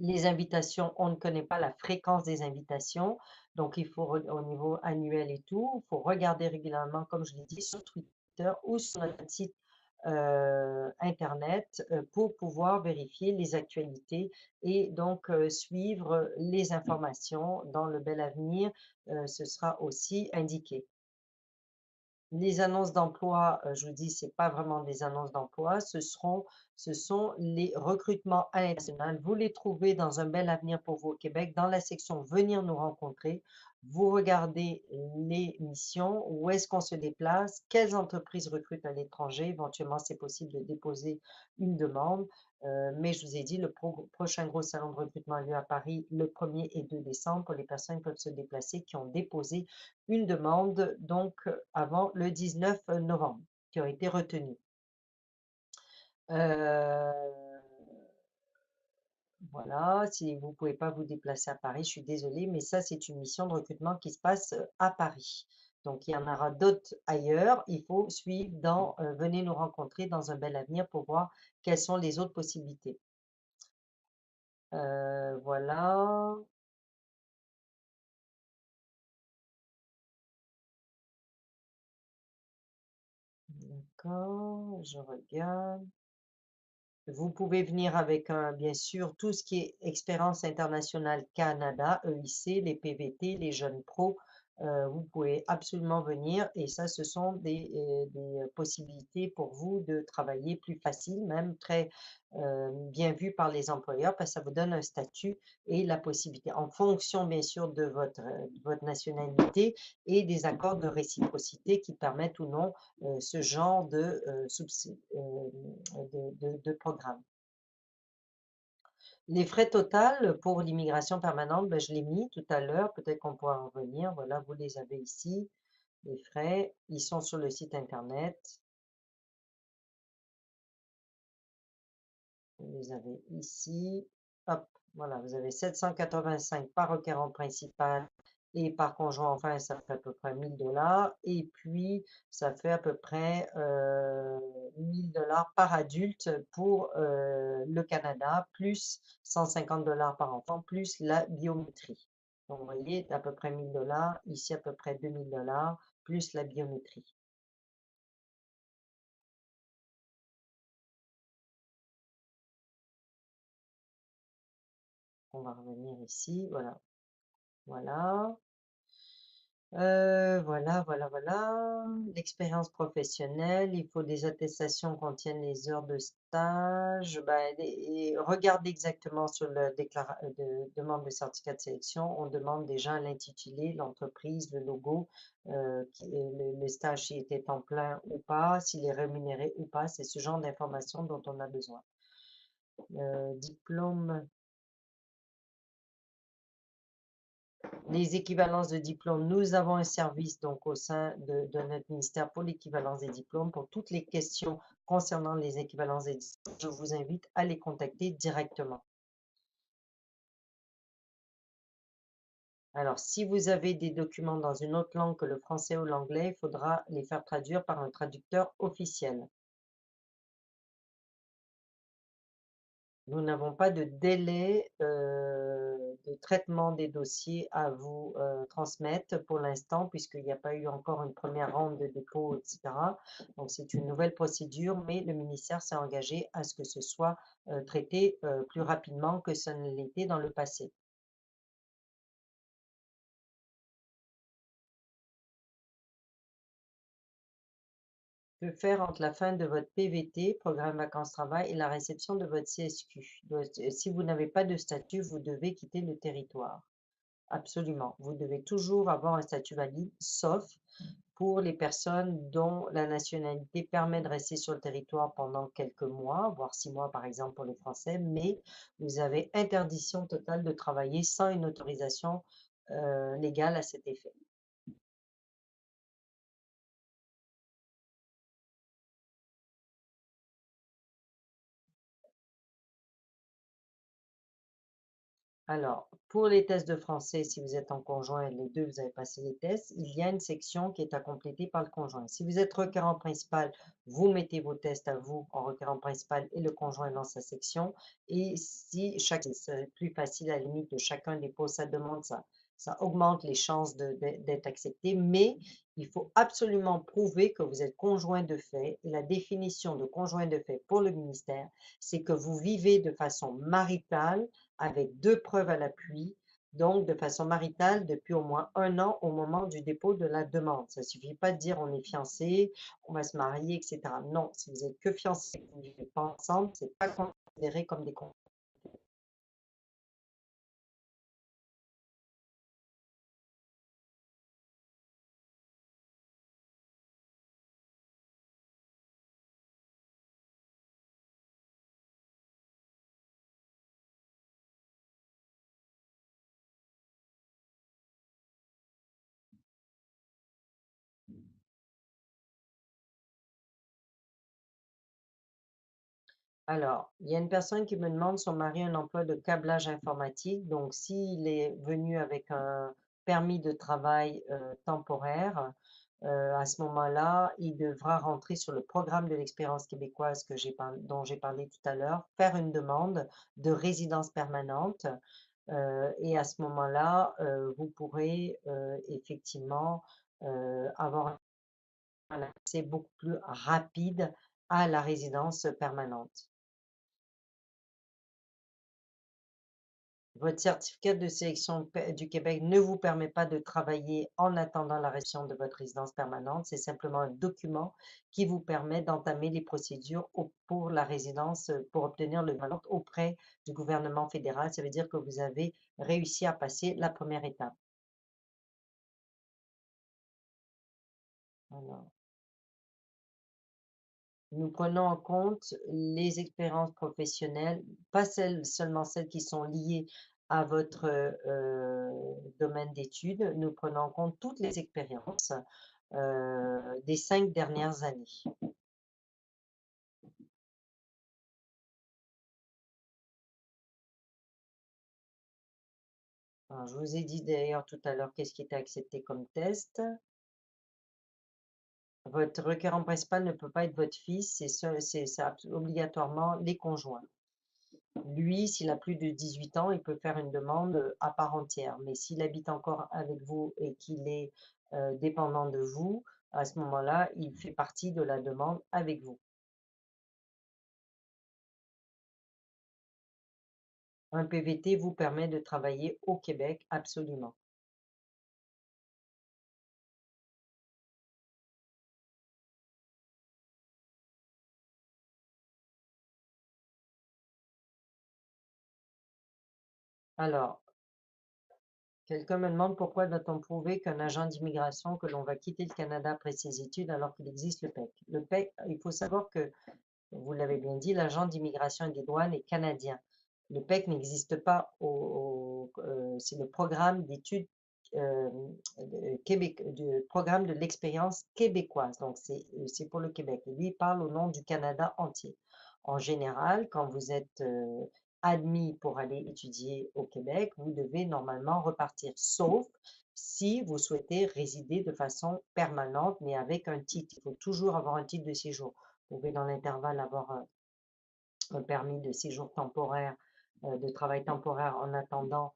Les invitations, on ne connaît pas la fréquence des invitations. Donc, il faut, au niveau annuel et tout, il faut regarder régulièrement, comme je l'ai dit, sur Twitter ou sur notre site internet, pour pouvoir vérifier les actualités et donc suivre les informations dans le bel avenir, ce sera aussi indiqué. Les annonces d'emploi, je vous dis, c'est pas vraiment des annonces d'emploi, ce sont les recrutements à l'international. Vous les trouvez dans Un bel avenir pour vous au Québec, dans la section Venir nous rencontrer. Vous regardez les missions, où est-ce qu'on se déplace, quelles entreprises recrutent à l'étranger. Éventuellement, c'est possible de déposer une demande. Mais je vous ai dit, le prochain gros salon de recrutement a lieu à Paris le 1er et 2 décembre pour les personnes qui peuvent se déplacer, qui ont déposé une demande donc avant le 19 novembre, qui ont été retenues. Voilà, si vous ne pouvez pas vous déplacer à Paris, je suis désolée, mais ça, c'est une mission de recrutement qui se passe à Paris. Donc, il y en aura d'autres ailleurs. Il faut suivre dans Venez nous rencontrer dans Un bel avenir pour voir quelles sont les autres possibilités. Voilà, d'accord, je regarde. Vous pouvez venir avec bien sûr, tout ce qui est Expérience internationale Canada, EIC, les PVT, les jeunes pros, vous pouvez absolument venir et ça, ce sont des possibilités pour vous de travailler plus facile, même très bien vu par les employeurs, parce que ça vous donne un statut et la possibilité, en fonction bien sûr de votre nationalité et des accords de réciprocité qui permettent ou non ce genre de, de programme. Les frais totaux pour l'immigration permanente, ben, je l'ai mis tout à l'heure, peut-être qu'on pourra en revenir. Voilà, vous les avez ici, les frais, ils sont sur le site internet. Vous les avez ici. Hop, voilà, vous avez 785 par requérant principal et par conjoint, enfin, ça fait à peu près 1000 dollars. Et puis, ça fait à peu près 1000 dollars par adulte pour le Canada, plus 150 dollars par enfant, plus la biométrie. Donc, vous voyez, à peu près 1000 dollars, ici à peu près 2000 dollars, plus la biométrie. On va revenir ici, voilà. Voilà. Voilà. L'expérience professionnelle, il faut des attestations contiennent les heures de stage. Ben, et regardez exactement sur la demande de certificat de sélection. On demande déjà l'intitulé, l'entreprise, le logo, le stage s'il était en plein ou pas, s'il est rémunéré ou pas. C'est ce genre d'informations dont on a besoin. Diplôme. Les équivalences de diplômes, nous avons un service donc au sein de notre ministère pour l'équivalence des diplômes. Pour toutes les questions concernant les équivalences des diplômes, je vous invite à les contacter directement. Alors, si vous avez des documents dans une autre langue que le français ou l'anglais, il faudra les faire traduire par un traducteur officiel. Nous n'avons pas de délai de traitement des dossiers à vous transmettre pour l'instant, puisqu'il n'y a pas eu encore une première ronde de dépôt, etc. Donc, c'est une nouvelle procédure, mais le ministère s'est engagé à ce que ce soit traité plus rapidement que ça ne l'était dans le passé. Que faire entre la fin de votre PVT, programme vacances-travail, et la réception de votre CSQ? Donc, si vous n'avez pas de statut, vous devez quitter le territoire. Absolument. Vous devez toujours avoir un statut valide, sauf pour les personnes dont la nationalité permet de rester sur le territoire pendant quelques mois, voire 6 mois par exemple pour les Français, mais vous avez interdiction totale de travailler sans une autorisation légale à cet effet. Alors, pour les tests de français, si vous êtes en conjoint et les deux, vous avez passé les tests, il y a une section qui est à compléter par le conjoint. Si vous êtes requérant principal, vous mettez vos tests à vous en requérant principal et le conjoint dans sa section. Et si c'est plus facile à la limite de chacun dépose sa demande, Ça augmente les chances d'être accepté, mais il faut absolument prouver que vous êtes conjoint de fait. Et la définition de conjoint de fait pour le ministère, c'est que vous vivez de façon maritale avec 2 preuves à l'appui, donc de façon maritale depuis au moins 1 an au moment du dépôt de la demande. Ça ne suffit pas de dire on est fiancés, on va se marier, etc. Non, si vous êtes que fiancés, vous ne vivez pas ensemble, c'est pas considéré comme des conjoints. Alors, il y a une personne qui me demande son mari a un emploi de câblage informatique. Donc, s'il est venu avec un permis de travail temporaire, à ce moment-là, il devra rentrer sur le programme de l'expérience québécoise dont j'ai parlé tout à l'heure, faire une demande de résidence permanente. Et à ce moment-là, vous pourrez effectivement avoir un accès beaucoup plus rapide à la résidence permanente. Votre certificat de sélection du Québec ne vous permet pas de travailler en attendant la réception de votre résidence permanente. C'est simplement un document qui vous permet d'entamer les procédures pour la résidence, pour obtenir le permanent auprès du gouvernement fédéral. Ça veut dire que vous avez réussi à passer la première étape. Voilà. Nous prenons en compte les expériences professionnelles, pas seulement celles qui sont liées à votre domaine d'études. Nous prenons en compte toutes les expériences des 5 dernières années. Alors, je vous ai dit d'ailleurs tout à l'heure qu'est-ce qui était accepté comme test. Votre requérant principal ne peut pas être votre fils, c'est obligatoirement les conjoints. Lui, s'il a plus de 18 ans, il peut faire une demande à part entière. Mais s'il habite encore avec vous et qu'il est dépendant de vous, à ce moment-là, il fait partie de la demande avec vous. Un PVT vous permet de travailler au Québec, absolument. Alors, quelqu'un me demande pourquoi doit-on prouver qu'un agent d'immigration, que l'on va quitter le Canada après ses études alors qu'il existe le PEC. Le PEC, il faut savoir que vous l'avez bien dit, l'agent d'immigration et des douanes est canadien. Le PEC n'existe pas c'est le programme d'études Québec, du programme de l'expérience québécoise. Donc, c'est pour le Québec. Et lui, il parle au nom du Canada entier. En général, quand vous êtes admis pour aller étudier au Québec, vous devez normalement repartir, sauf si vous souhaitez résider de façon permanente, mais avec un titre. Il faut toujours avoir un titre de séjour. Vous pouvez dans l'intervalle avoir un permis de séjour temporaire, de travail temporaire en attendant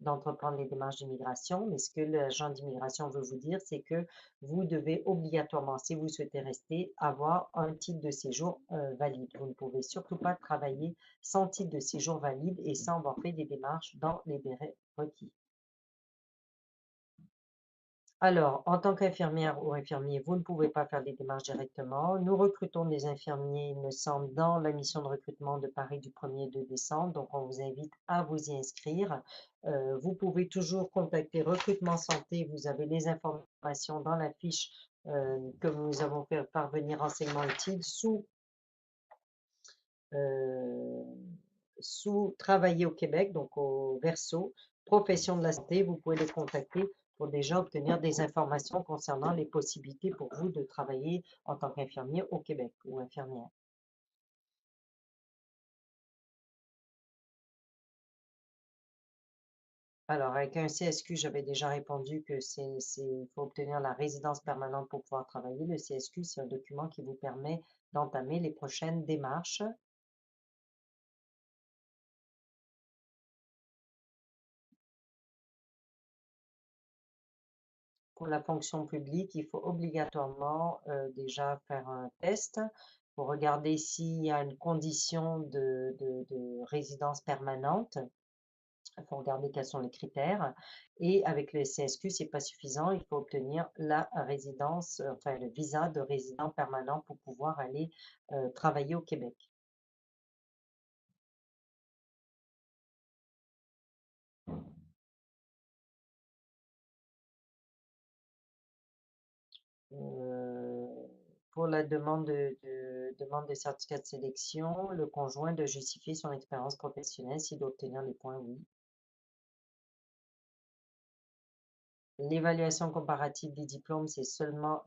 d'entreprendre les démarches d'immigration. Mais ce que l'agent d'immigration veut vous dire, c'est que vous devez obligatoirement, si vous souhaitez rester, avoir un titre de séjour valide. Vous ne pouvez surtout pas travailler sans titre de séjour valide et sans avoir fait des démarches dans les délais requis. Alors, en tant qu'infirmière ou infirmier, vous ne pouvez pas faire les démarches directement. Nous recrutons des infirmiers, il me semble, dans la mission de recrutement de Paris du 1er et 2 décembre. Donc, on vous invite à vous y inscrire. Vous pouvez toujours contacter Recrutement Santé. Vous avez les informations dans la fiche que nous avons fait parvenir renseignements utiles euh, sous Travailler au Québec, donc au verso, profession de la santé, vous pouvez les contacter pour déjà obtenir des informations concernant les possibilités pour vous de travailler en tant qu'infirmier au Québec ou infirmière. Alors, avec un CSQ, j'avais déjà répondu que il faut obtenir la résidence permanente pour pouvoir travailler. Le CSQ, c'est un document qui vous permet d'entamer les prochaines démarches. Pour la fonction publique, il faut obligatoirement déjà faire un test pour regarder s'il y a une condition de résidence permanente. Il faut regarder quels sont les critères. Et avec le CSQ, c'est pas suffisant. Il faut obtenir la résidence, enfin le visa de résident permanent pour pouvoir aller travailler au Québec. Euh, pour la demande de certificat de sélection, le conjoint doit justifier son expérience professionnelle s'il doit obtenir les points, oui. L'évaluation comparative des diplômes, c'est seulement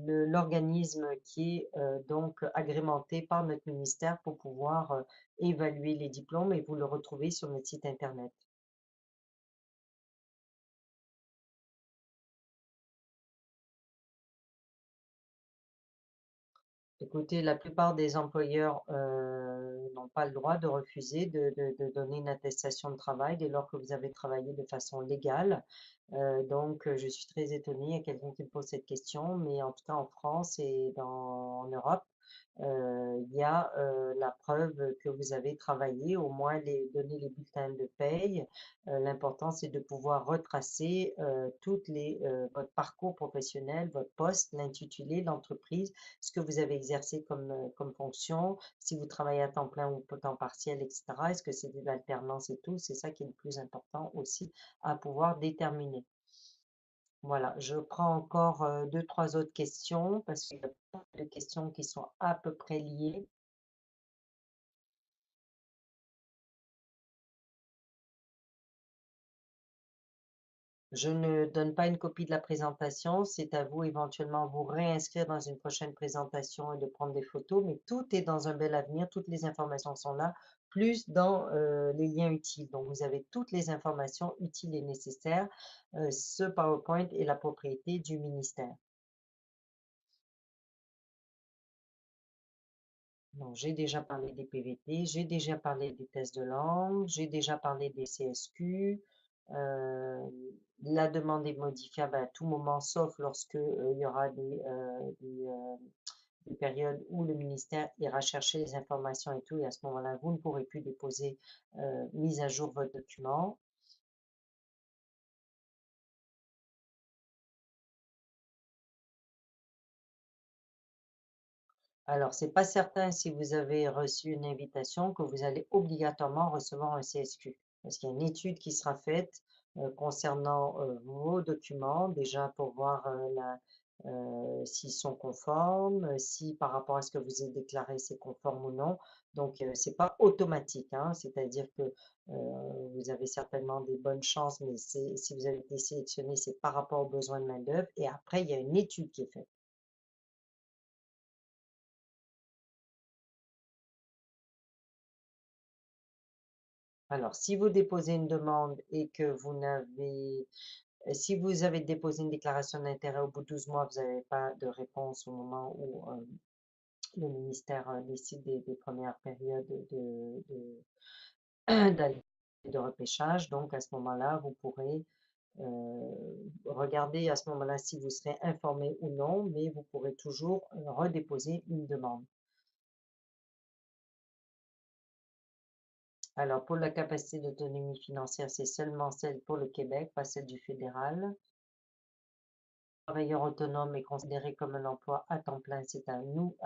l'organisme qui est donc agrémenté par notre ministère pour pouvoir évaluer les diplômes et vous le retrouvez sur notre site internet. Écoutez, la plupart des employeurs n'ont pas le droit de refuser de donner une attestation de travail dès lors que vous avez travaillé de façon légale. Donc, je suis très étonnée, il y a quelqu'un qui me pose cette question, mais en tout cas en France et en Europe, il y a la preuve que vous avez travaillé, au moins donner les bulletins de paye. L'important, c'est de pouvoir retracer votre parcours professionnel, votre poste, l'intitulé, l'entreprise, ce que vous avez exercé comme fonction, si vous travaillez à temps plein ou à temps partiel, etc. Est-ce que c'est de l'alternance et tout? C'est ça qui est le plus important aussi à pouvoir déterminer. Voilà, je prends encore deux, trois autres questions parce qu'il y a pas de questions qui sont à peu près liées. Je ne donne pas une copie de la présentation, c'est à vous éventuellement vous réinscrire dans une prochaine présentation et de prendre des photos, mais tout est dans un bel avenir, toutes les informations sont là, plus dans les liens utiles. Donc vous avez toutes les informations utiles et nécessaires. Ce PowerPoint est la propriété du ministère. Donc j'ai déjà parlé des PVT, j'ai déjà parlé des tests de langue, j'ai déjà parlé des CSQ. Euh, la demande est modifiable à tout moment, sauf lorsque il y aura des périodes où le ministère ira chercher les informations et tout, et à ce moment-là, vous ne pourrez plus déposer mise à jour votre document. Alors, c'est pas certain si vous avez reçu une invitation que vous allez obligatoirement recevoir un CSQ. Parce qu'il y a une étude qui sera faite concernant vos documents, déjà pour voir s'ils sont conformes, si par rapport à ce que vous avez déclaré c'est conforme ou non. Donc, c'est pas automatique, hein, c'est-à-dire que vous avez certainement des bonnes chances, mais si vous avez été sélectionné, c'est par rapport aux besoins de main-d'œuvre. Et après, il y a une étude qui est faite. Alors, si vous déposez une demande et que si vous avez déposé une déclaration d'intérêt au bout de 12 mois, vous n'avez pas de réponse au moment où le ministère décide des premières périodes de repêchage. Donc, à ce moment-là, vous pourrez regarder à ce moment-là si vous serez informé ou non, mais vous pourrez toujours redéposer une demande. Alors, pour la capacité d'autonomie financière, c'est seulement celle pour le Québec, pas celle du fédéral. Travailleur autonome est considéré comme un emploi à temps plein. C'est à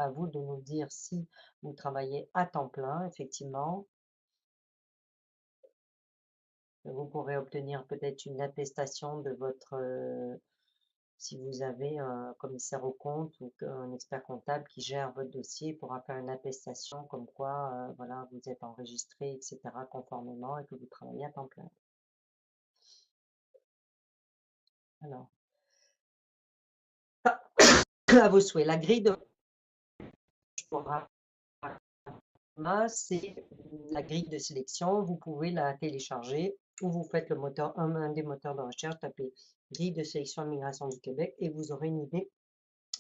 vous de nous dire si vous travaillez à temps plein, effectivement. Vous pourrez obtenir peut-être une attestation de si vous avez un commissaire aux comptes ou un expert comptable qui gère votre dossier, pourra faire une attestation comme quoi, voilà, vous êtes enregistré, etc., conformément et que vous travaillez à temps plein. Alors, à vos souhaits. La grille de c'est la grille de sélection. Vous pouvez la télécharger ou vous faites un des moteurs de recherche, tapez grille de sélection immigration du Québec et vous aurez une idée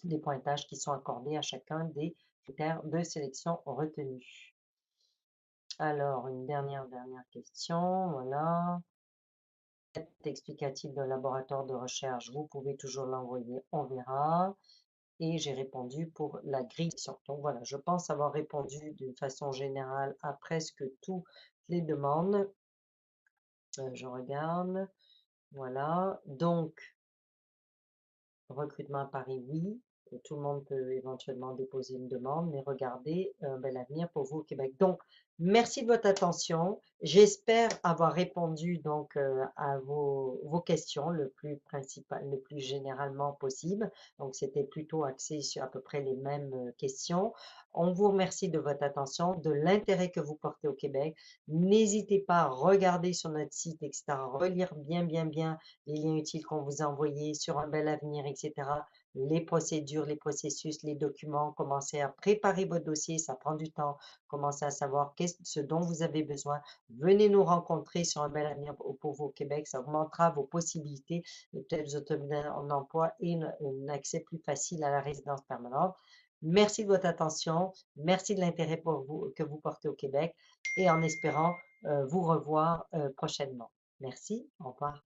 des pointages qui sont accordés à chacun des critères de sélection retenus. Alors, une dernière question, voilà. explicatif d'un laboratoire de recherche, vous pouvez toujours l'envoyer, on verra. Et j'ai répondu pour la grille. Donc voilà, je pense avoir répondu d'une façon générale à presque toutes les demandes. Je regarde. Voilà. Donc, recrutement à Paris, oui. Tout le monde peut éventuellement déposer une demande, mais regardez, un bel avenir pour vous au Québec. Donc, merci de votre attention. J'espère avoir répondu donc à vos questions le plus principal, le plus généralement possible. Donc, c'était plutôt axé sur à peu près les mêmes questions. On vous remercie de votre attention, de l'intérêt que vous portez au Québec. N'hésitez pas à regarder sur notre site, etc., relire bien, bien, bien les liens utiles qu'on vous a envoyés sur un bel avenir, etc. Les procédures, les processus, les documents, commencez à préparer votre dossier, ça prend du temps. Commencez à savoir ce dont vous avez besoin. Venez nous rencontrer sur un bel avenir pour vous au Québec, ça augmentera vos possibilités de peut-être vous obtenir un emploi et un accès plus facile à la résidence permanente. Merci de votre attention, merci de l'intérêt pour vous, que vous portez au Québec et en espérant vous revoir prochainement. Merci, au revoir.